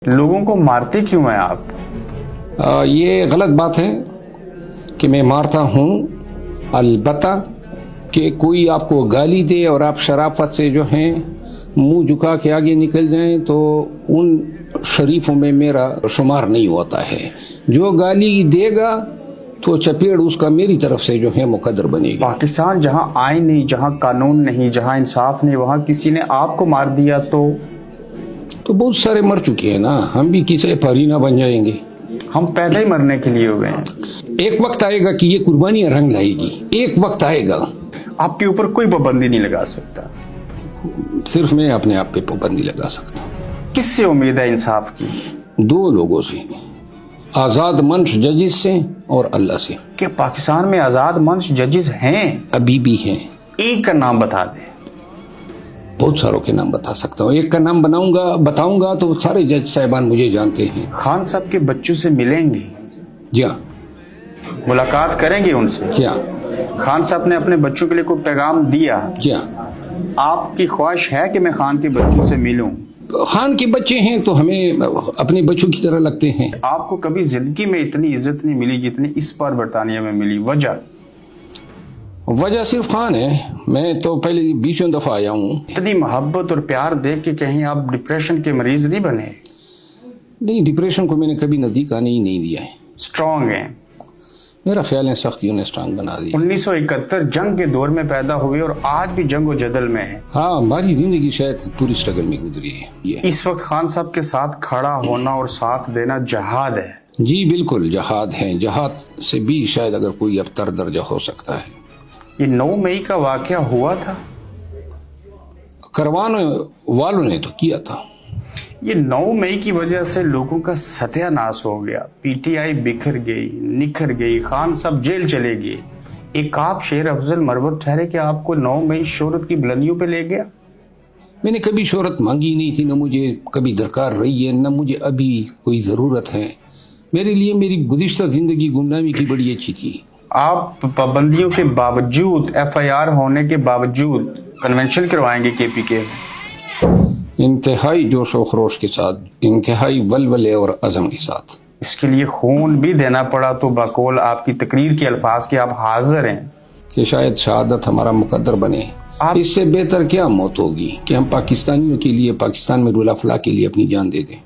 लोगों को मारते क्यों हैं आप? ये गलत बात है कि मैं मारता हूँ। अलबत्ता कि कोई आपको गाली दे और आप शराफत से जो हैं मुंह झुका के आगे निकल जाएं तो उन शरीफों में मेरा शुमार नहीं होता है। जो गाली देगा तो चपेड़ उसका मेरी तरफ से जो है मुकद्दर बनेगी। पाकिस्तान जहाँ आईन नहीं, जहाँ कानून नहीं, जहाँ इंसाफ नहीं, वहाँ किसी ने आपको मार दिया तो बहुत सारे मर चुके हैं ना, हम भी किसी परीना बन जाएंगे। हम पैदा ही मरने के लिए हुए हैं। एक वक्त आएगा कि ये कुर्बानियां रंग लाएगी, एक वक्त आएगा। आपके ऊपर कोई पाबंदी नहीं लगा सकता। सिर्फ मैं अपने आप पे पाबंदी लगा सकता हूँ। किससे उम्मीद है इंसाफ की? दो लोगों से, आजाद मंच जजिस से और अल्लाह से। क्या पाकिस्तान में आजाद मंच जजिस हैं? अभी भी हैं। एक का नाम बता दे। बहुत सारों के नाम बता सकता हूँ। एक का नाम बताऊंगा तो सारे जज साहिबान मुझे जानते हैं। खान साहब के बच्चों से मिलेंगे? जी हाँ। मुलाकात करेंगे उनसे? जी हाँ। खान साहब ने अपने बच्चों के लिए कोई पैगाम दिया? जी हाँ। आपकी ख्वाहिश है कि मैं खान के बच्चों से मिलूं? खान के बच्चे हैं तो हमें अपने बच्चों की तरह लगते हैं। आपको कभी जिंदगी में इतनी इज्जत नहीं मिली जितनी इस बार बरतानिया में मिली। वजह सिर्फ खान है। मैं तो पहले 20 दफा आया हूँ। इतनी मोहब्बत और प्यार देख के कहीं आप डिप्रेशन के मरीज नहीं बने? नहीं, डिप्रेशन को मैंने कभी नजदीक आने ही नहीं दिया है। स्ट्रांग है मेरा ख्याल है, सख्तियों ने स्ट्रांग बना दिया। 1971 जंग के दौर में पैदा हुए और आज भी जंग और जदल में है। हाँ, हमारी जिंदगी शायद पूरी स्ट्रगल में गुजरी है। ये इस वक्त खान साहब के साथ खड़ा होना और साथ देना जहाद है। जी बिल्कुल, जहाद है। जहाद से भी शायद अगर कोई अबतर दर्जा हो सकता है। ये 9 मई का वाकया हुआ था, करवाने वालों ने तो किया था। ये 9 मई की वजह से लोगों का सत्यानाश हो गया। पीटीआई बिखर गई, निखर गई, खान साहब जेल चले गए। एक आप शेर अफजल मरवत ठहरे कि आपको 9 मई शोहरत की बुलंदियों पे ले गया। मैंने कभी शोहरत मांगी नहीं थी, न मुझे कभी दरकार रही है, न मुझे अभी कोई ज़रूरत है। मेरे लिए मेरी गुज़िश्ता ज़िंदगी गुमनामी की बड़ी अच्छी थी। आप पाबंदियों के बावजूद, एफआईआर होने के बावजूद कन्वेंशन करवाएंगे केपी के? इंतहाई जोश व खरोश के साथ, इंतहाई वलवले और अज़म के साथ। इसके लिए खून भी देना पड़ा तो बकौल आपकी तकरीर के अल्फाज के आप हाजिर हैं कि शायद शहादत हमारा मुकद्दर बने। इससे बेहतर क्या मौत होगी कि हम पाकिस्तानियों के लिए, पाकिस्तान में रुला फला के लिए अपनी जान दे दें।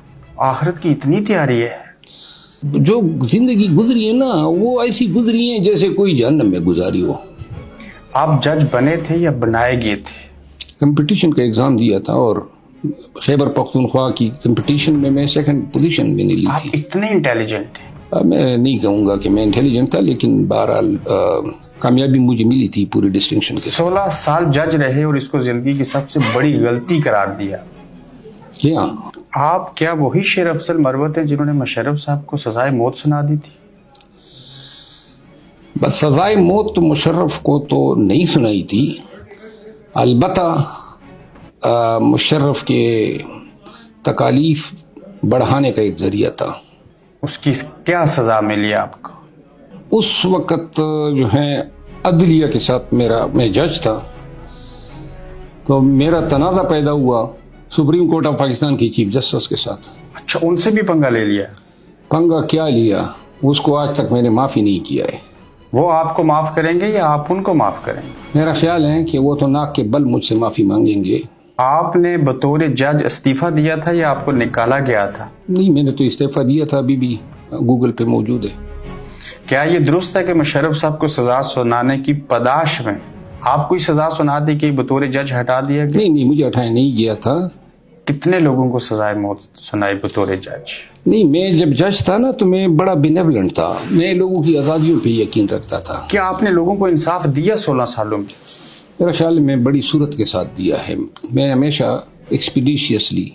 आखिरत की इतनी तैयारी है? जो जिंदगी गुजरी है ना, वो ऐसी गुजरी है जैसे कोई जहन्नम में गुजारी हो। आप जज बने थे या बनाए गए थे? कंपटीशन का एग्जाम दिया था और खैबर पख्तूनख्वा की कंपटीशन में मैं सेकंड पोजीशन भी नहीं ली थी। आप इतने इंटेलिजेंट हैं? मैं नहीं कहूँगा कि मैं इंटेलिजेंट था, लेकिन बहरहाल कामयाबी मुझे मिली थी पूरी डिस्टिंक्शन के। 16 साल जज रहे और इसको जिंदगी की सबसे बड़ी गलती करार दिया। क्या आप क्या वही शेर अफजल मरवत हैं जिन्होंने मुशर्रफ साहब को सजाए मौत सुना दी थी? बस सजाए मौत तो मुशर्रफ को तो नहीं सुनाई थी, अलबत्ता मुशर्रफ के तकालीफ बढ़ाने का एक जरिया था। उसकी क्या सजा मिली आपको? उस वक़्त जो है अदलिया के साथ मैं जज था, तो मेरा तनाज़ा पैदा हुआ सुप्रीम कोर्ट ऑफ पाकिस्तान की चीफ जस्टिस के साथ। अच्छा, उनसे भी पंगा ले लिया? पंगा क्या लिया, उसको आज तक मैंने माफ़ी नहीं किया है। वो आपको माफ़ करेंगे या आप उनको माफ़ करेंगे? मेरा ख्याल है कि वो तो नाक के बल मुझसे माफ़ी मांगेंगे। आपने बतौर जज इस्तीफा दिया था या आपको निकाला गया था? नहीं, मैंने तो इस्तीफा दिया था, अभी भी गूगल पे मौजूद है। क्या ये दुरुस्त है कि मुशर्रफ साहब को सजा सुनाने की पदाश में आप कोई सजा सुना दी कि बतौर जज हटा दिया गया? नहीं, मुझे हटाया नहीं गया था। कितने लोगों को सजाए मौत सुनाई बतौर जज? नहीं, मैं जब जज था ना तो मैं बड़ा बेनेवलेंट था, मैं लोगों की आज़ादियों पे यकीन रखता था। क्या आपने लोगों को इंसाफ दिया 16 सालों में? मेरा ख्याल में बड़ी सूरत के साथ दिया है। मैं हमेशा एक्सपीडिशियसली,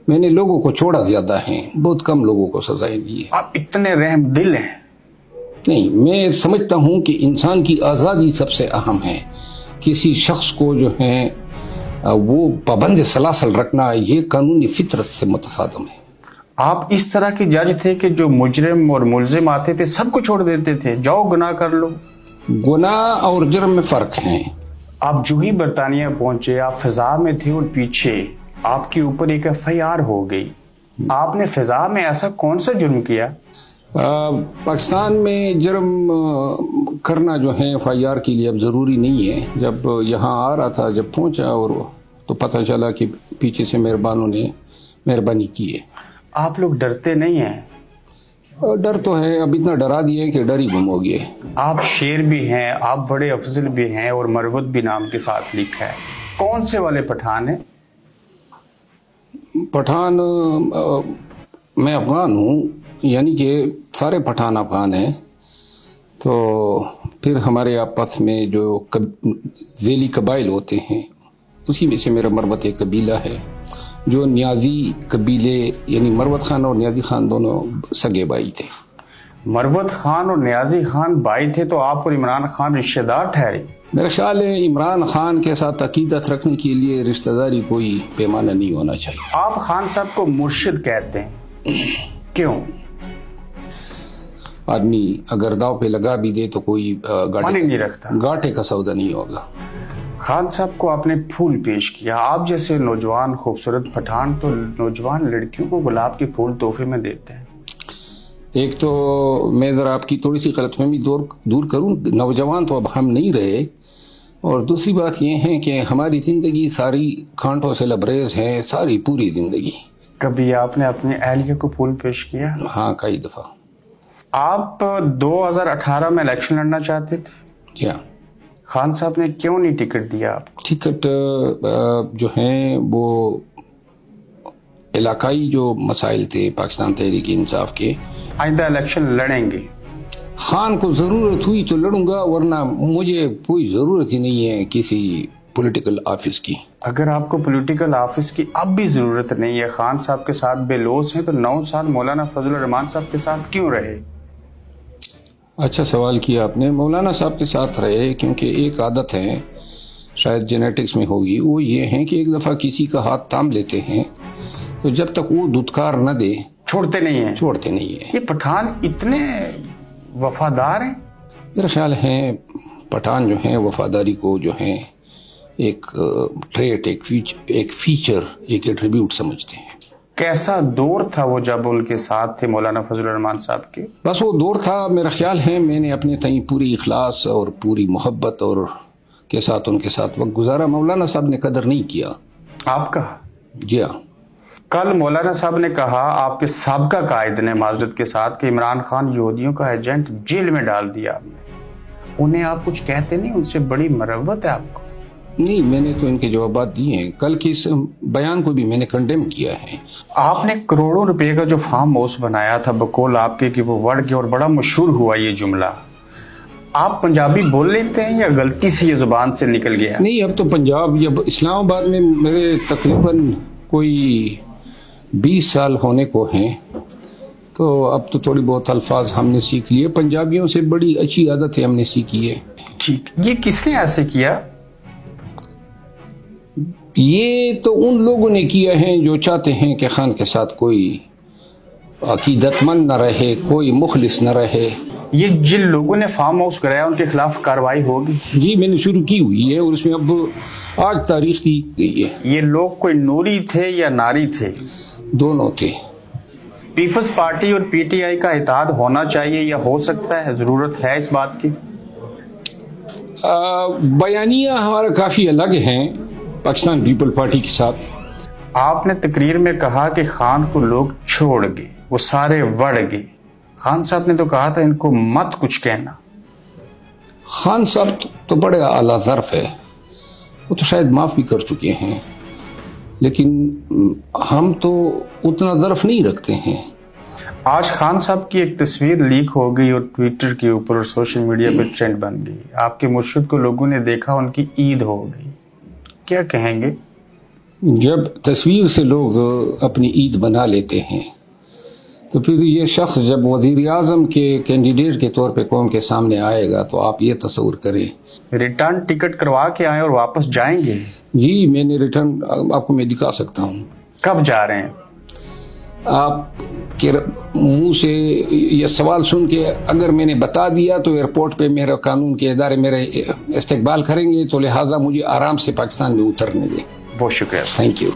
मैंने लोगों को छोड़ा ज़्यादा है, बहुत कम लोगों को सजाएं दी है। आप इतने रहम दिल हैं? नहीं, मैं समझता हूँ कि इंसान की आज़ादी सबसे अहम है। किसी शख्स को जो है वो पाबंद सलासल रखना, ये कानूनी फितरत से मुतसादम है। आप इस तरह के जज थे कि जो मुजरिम और मुलजिम आते थे सबको छोड़ देते थे, जाओ गुनाह कर लो। गुनाह और जुर्म में फ़र्क है। आप जो ही बरतानिया पहुंचे, आप फिजा में थे और पीछे आपके ऊपर एक एफआईआर हो गई। آپ نے فضا میں ایسا کون سا جرم کیا؟ پاکستان میں جرم کرنا جو ہے FIR کے لیے اب ضروری نہیں ہے. جب یہاں آ رہا تھا، جب پہنچا اور تو پتہ چلا کہ پیچھے سے مہربانوں نے مہربانی کی ہے. آپ لوگ ڈرتے نہیں ہیں؟ ڈر تو ہے، اب اتنا ڈرا دیا کہ ڈر ہی گم ہو گیا. آپ شیر بھی ہیں، آپ بڑے افضل بھی ہیں اور مروت بھی نام کے ساتھ لکھا ہے. کون سے والے پٹھان ہیں؟ پٹھان میں افغان ہوں، یعنی کہ سارے پٹھان افغان ہیں. تو پھر ہمارے آپس میں جو ذیلی قبائل ہوتے ہیں اسی میں سے میرا مروت ایک قبیلہ ہے جو نیازی قبیلے، یعنی مروت خان اور نیازی خان دونوں سگے بھائی تھے. مروت خان اور نیازی خان بھائی تھے تو آپ اور عمران خان رشتہ دار ٹھہرے؟ میرا خیال ہے عمران خان کے ساتھ عقیدت رکھنے کے لیے رشتہ داری کوئی پیمانہ نہیں ہونا چاہیے. آپ خان صاحب کو مرشد کہتے ہیں، کیوں؟ آدمی اگر داؤ پہ لگا بھی دے تو کوئی مانی نہیں رکھتا، گاٹے کا سودا نہیں ہوگا. خان صاحب کو آپ نے پھول پیش کیا. آپ جیسے نوجوان خوبصورت پٹھان تو نوجوان لڑکیوں کو گلاب کے پھول تحفے میں دیتے ہیں. ایک تو میں ذرا آپ کی تھوڑی سی غلط فہمی دور کروں، نوجوان تو اب ہم نہیں رہے، اور دوسری بات یہ ہے کہ ہماری زندگی ساری کانٹوں سے لبریز ہے، ساری پوری زندگی. کبھی آپ نے اپنے اہلیہ کو پھول پیش کیا؟ ہاں، کئی دفعہ. آپ 2018 میں الیکشن لڑنا چاہتے تھے؟ کیا خان صاحب نے کیوں نہیں ٹکٹ دیا آپ کو؟ ٹکٹ جو ہیں وہ علاقائی جو مسائل تھے پاکستان تحریک انصاف کے. آئندہ الیکشن لڑیں گے؟ خان کو ضرورت ہوئی تو لڑوں گا، ورنہ مجھے کوئی ضرورت ہی نہیں ہے کسی پولیٹیکل آفس کی. اگر آپ کو پولیٹیکل آفس کی اب بھی ضرورت نہیں ہے، خان صاحب کے ساتھ بے لوث ہیں، تو 9 سال مولانا فضل الرحمان صاحب کے ساتھ کیوں رہے؟ اچھا سوال کیا آپ نے. مولانا صاحب کے ساتھ رہے کیونکہ ایک عادت ہے، شاید جینیٹکس میں ہوگی، وہ یہ ہے کہ ایک دفعہ کسی کا ہاتھ تھام لیتے ہیں تو جب تک وہ دھتکار نہ دے چھوڑتے نہیں ہیں. یہ پٹھان اتنے وفادار ہیں؟ میرا خیال ہے پٹھان جو ہیں وفاداری کو جو ہیں ایک ٹریٹ، ایک فیچر، ایک ایٹریبیوٹ سمجھتے ہیں. کیسا دور تھا وہ جب ان کے ساتھ تھے مولانا فضل الرحمان صاحب کے؟ بس وہ دور تھا، میرا خیال ہے میں نے اپنے تئیں پوری اخلاص اور پوری محبت اور کے ساتھ ان کے ساتھ وقت گزارا. مولانا صاحب نے قدر نہیں کیا. آپ کا؟ جی ہاں. کل مولانا صاحب نے کہا آپ کے سابقہ قائد نے معذرت کے ساتھ کہ عمران خان یہودیوں کا ایجنٹ جیل میں ڈال دیا آپ نے. انہیں آپ کچھ کہتے نہیں؟ ان سے بڑی مروت ہے آپ کو. نہیں، میں نے تو ان کے جوابات دیے ہیں. کل کی اس بیان کو بھی میں نے کنڈیم کیا ہے. آپ نے کروڑوں روپے کا جو فارم ہاؤس بنایا تھا بقول آپ کے کہ وہ وڑ گیا اور بڑا مشہور ہوا یہ جملہ. آپ پنجابی بول لیتے ہیں یا غلطی سے یہ زبان سے نکل گیا؟ نہیں، اب تو پنجاب یا اسلام آباد میں میرے تقریباً کوئی 20 سال ہونے کو ہیں، تو اب تو تھوڑی بہت الفاظ ہم نے سیکھ لیے. پنجابیوں سے بڑی اچھی عادت ہے ہم نے سیکھی ہے. ٹھیک، یہ کس نے ایسے کیا؟ یہ تو ان لوگوں نے کیا ہے جو چاہتے ہیں کہ خان کے ساتھ کوئی عقیدت مند نہ رہے، کوئی مخلص نہ رہے. یہ جن لوگوں نے فارم ہاؤس کرایا ان کے خلاف کارروائی ہوگی؟ جی، میں نے شروع کی ہوئی ہے اور اس میں اب 8 تاریخ دی گئی ہے. یہ لوگ کوئی نوری تھے یا ناری تھے؟ دونوں تھے. پیپلز پارٹی اور PTI کا اتحاد ہونا چاہیے یا ہو سکتا ہے؟ ضرورت ہے اس بات کی؟ بیانیہ ہمارا کافی الگ ہیں پاکستان پیپل پارٹی کے ساتھ. آپ نے تقریر میں کہا کہ خان کو لوگ چھوڑ گئے، وہ سارے وڑ گئے. خان صاحب نے تو کہا تھا ان کو مت کچھ کہنا. خان صاحب تو بڑے اعلیٰ ظرف ہے، وہ تو شاید معاف بھی کر چکے ہیں، لیکن ہم تو اتنا ظرف نہیں رکھتے ہیں. آج خان صاحب کی ایک تصویر لیک ہو گئی اور ٹویٹر کے اوپر اور سوشل میڈیا پہ ٹرینڈ بن گئی. آپ کے مرشد کو لوگوں نے دیکھا، ان کی عید ہو گئی. کیا کہیں گے؟ جب تصویر سے لوگ اپنی عید بنا لیتے ہیں تو پھر یہ شخص جب وزیر اعظم کے کینڈیڈیٹ کے طور پہ قوم کے سامنے آئے گا تو آپ یہ تصور کریں. ریٹرن ٹکٹ کروا کے آئیں اور واپس جائیں گے؟ جی، میں نے ریٹرن آپ کو میں دکھا سکتا ہوں. کب جا رہے ہیں؟ آپ کے منہ سے یہ سوال سن کے اگر میں نے بتا دیا تو ایئرپورٹ پہ میرا قانون کے ادارے میرے استقبال کریں گے، تو لہٰذا مجھے آرام سے پاکستان میں اترنے دیں. بہت شکریہ. Thank you.